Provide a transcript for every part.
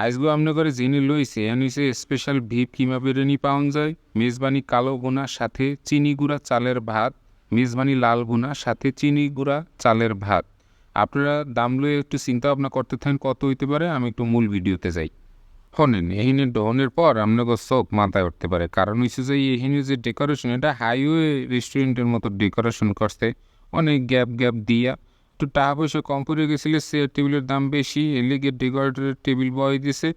আজগো আমনে করে যিনি লইছে হইছে স্পেশাল ভিপ কিমা বিরিয়ানি পাওয়া যায়, মেজবানি কালো ভুনা সাথে চিনি গুঁড়া চালের ভাত, মেজবানি লাল ভুনা সাথে চিনি গুঁড়া চালের ভাত। আপনারা দাম লয়ে একটু চিন্তা ভাবনা করতে থাকেন কত হইতে পারে। আমি একটু মূল ভিডিওতে যাই। শোনেন, এহিনে দহনের পর আপনাকে চোখ মাথায় উঠতে পারে, কারণ হচ্ছে যে এহিনে যে ডেকোরেশন, এটা হাইওয়ে রেস্টুরেন্টের মতো ডেকোরেশন করছে, অনেক গ্যাপ গ্যাপ দিয়া। একটু টাকা পয়সা কম পড়ে গেছিলো, চেয়ার টেবিলের দাম বেশি, এর লিগে ডেকোরেটরের টেবিল বয় দিছে।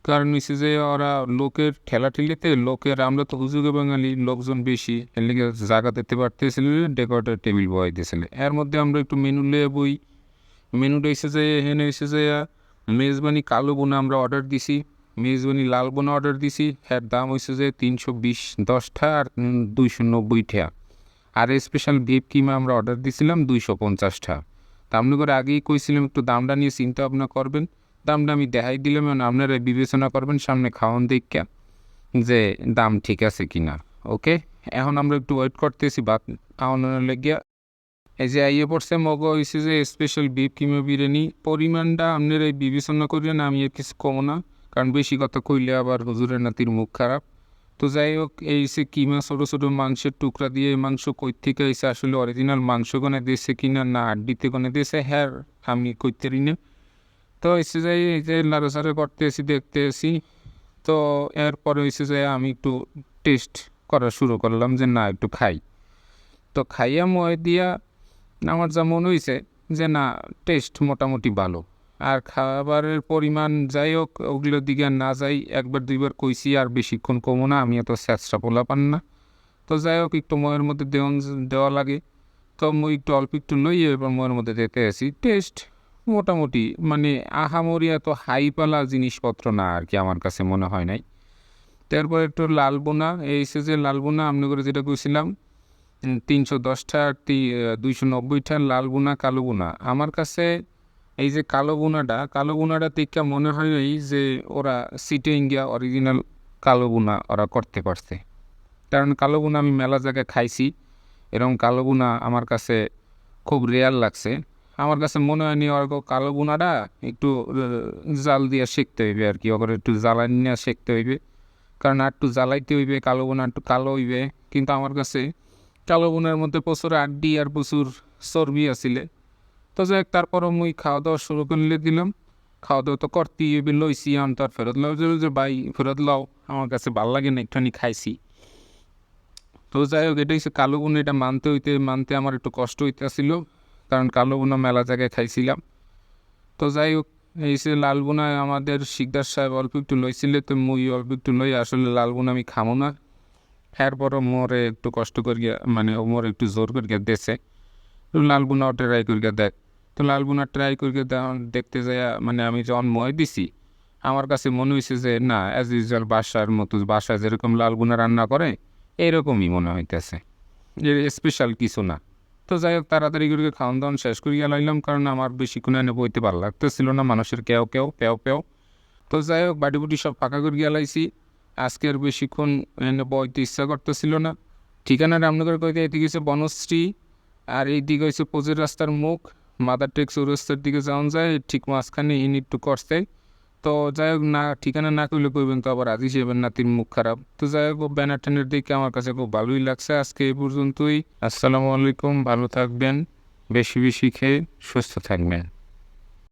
কারণ হচ্ছে যে ওরা লোকের ঠেলা ঠেলিতে লোকের, আমরা তো হুজুগে বাঙালি, লোকজন বেশি, এর লিগে জায়গা দিতে পারতেছিল, ডেকোরেটর টেবিল বয় দিয়েছিল। এর মধ্যে আমরা একটু মেনু লিয়ে বই। মেনুটা এসে যে এখানে এসে যে মেজবানি কালো বোনা আমরা অর্ডার দিছি, মেজবানি লাল বোনা অর্ডার দিছি। এর দাম হয়েছে যে 320 10টা আর 290 টাকা। আর স্পেশাল ভিপ কিমা আমরা অর্ডার দিছিলাম 250টা। তা আপনি করে আগেই কইছিলাম একটু দামটা নিয়ে চিন্তা ভাবনা করবেন। দামটা আমি দেখাই দিলাম, আপনারা বিবেচনা করবেন সামনে খাওয়ান দেখা যে দাম ঠিক আছে কিনা। ওকে, এখন আমরা একটু ওয়েট করতেছি ভাত খাওয়ানোর লেগিয়া। এই যে আইয়ে পড়ছে মগ হয়েছে যে স্পেশাল বিফ কিমা বিরিয়ানি। পরিমাণটা আপনার এই বিবেচনা করিয়েন, আমি আর কিছু কমো না, কারণ বেশি কথা কইলে আবার হুজুরের নাতির মুখ খারাপ। তো যাই হোক, এই সে কিমা ছোটো ছোটো মাংসের টুকরা দিয়ে, মাংস কই থেকে এসে আসলে অরিজিনাল মাংস গনে দিয়েছে কিনা না আড্ডিতে গনে দিয়েছে, হ্যাঁ আমি কইতে রি না। তো এসে যাই, এই যে লাড়াচাড়া করতে এসি দেখতে এসি। তো এরপরে এসে যাই আমি একটু টেস্ট করা শুরু করলাম যে না একটু খাই। তো খাইয়া ময় দিয়া আমার যা মনে হয়েছে যে না, টেস্ট মোটামুটি ভালো। আর খাবারের পরিমাণ যাই হোক, ওগুলোর দিকে আর না যাই, একবার দুইবার কইছি আর বেশিক্ষণ কমো না, আমি এত স্যাঁচটা পোলা পান না। তো যাই হোক, একটু ময়ের মধ্যে দেওয়া লাগে। তো মই একটু অল্প একটু লই, এবার ময়ের মধ্যে দিতে আসি। টেস্ট মোটামুটি, মানে আহামরি এত হাইপালা জিনিসপত্র না আর কি, আমার কাছে মনে হয় নাই। তারপর একটু লাল বোনা, এই যে লাল বোনা আপনি করে যেটা কইছিলাম 310টা আর 290টা লাল বোনা কালো বোনা। আমার কাছে এই যে কালো বোনাটা থেকে মনে হয় এই যে ওরা সিটে ইন্ডিয়া অরিজিনাল কালো বোনা ওরা করতে পারছে। কারণ কালো বোনা আমি মেলা জায়গায় খাইছি, এরকম কালো বোনা আমার কাছে খুব রেয়ার লাগছে। আমার কাছে মনে হয়নি ওর কালো বোনাটা একটু জাল দিয়ে শিখতে হইবে আর কি, ওকে একটু জ্বালানি নিয়ে শিখতে হইবে। কারণ আর একটু জ্বালাইতে হইবে, কালো বোনা একটু কালো হইবে। কিন্তু আমার কাছে কালো বোনার মধ্যে প্রচুর আড্ডি আর প্রচুর চর্বি আসিলে। তো যাই হোক, তারপরও মুই খাওয়া দাওয়া শুরু করলে দিলাম। খাওয়া দাওয়া তো করতেই হইবে, লইছি আমি তো আর ফেরত লাও যে ভাই ফেরত লাও, আমার কাছে ভাল লাগে না, একটুখানি খাইছি। তো যাই হোক, এটা হচ্ছে কালো বোনা, এটা মানতে আমার একটু কষ্ট হইতেছিল, কারণ কালো বোনা মেলা জায়গায় খাইছিলাম। তো যাই হোক, এই সে লাল বোনায় আমাদের শিকদার সাহেব অল্প একটু লইছিলে, তো মুই অল্প একটু লই। আসলে লাল বোনা আমি খামো না। এরপরও মোরে একটু কষ্ট করিয়া, মানে ও মোরে একটু জোর করিয়া দেছে লাল বোনাও ট্রাই করিয়া দেখ। তো লাল বোনা ট্রাই করিয়া দেখতে যাই, মানে আমি যখন ময় দিছি, আমার কাছে মনে হয়েছে যে না, অ্যাজ ইউজুয়াল বাসার মতো, বাসায় যেরকম লাল বোনা রান্না করে এইরকমই মনে হইতেছে, স্পেশাল কিছু না। তো যাই হোক, তাড়াতাড়ি করে খাওয়ান দাওয়ান শেষ করিয়া লাইলাম, কারণ আমার বেশিক্ষণ এনে বইতে ভালো লাগতেছিল না, মানুষের কেউ কেউ পেও পেও। তো যাই হোক, বাটি বুটি সব ফাঁকা করে গেলাইছি। আজকে আর বেশিক্ষণ এনে বইতে ইচ্ছা করতেছিল না। ঠিকানা রামনগর কইতে এদিকে হচ্ছে বনশ্রী, আর এই দিকে হচ্ছে পোজের রাস্তার মুখ, মাদার টেক চৌরাস্তার দিকে যাওয়া যায়, ঠিক মাঝখানে ইউনিট টু করছে। তো যাই হোক, না ঠিকানা না কইলে কইবেন তো আবার আজিজ এবার নাতির মুখ খারাপ। তো যাই হোক, ব্যানার ট্যানার দেখে আমার কাছে খুব ভালোই লাগছে। আজকে এই পর্যন্তই। আসসালামু আলাইকুম, ভালো থাকবেন, বেশি বেশি খেয়ে সুস্থ থাকবেন।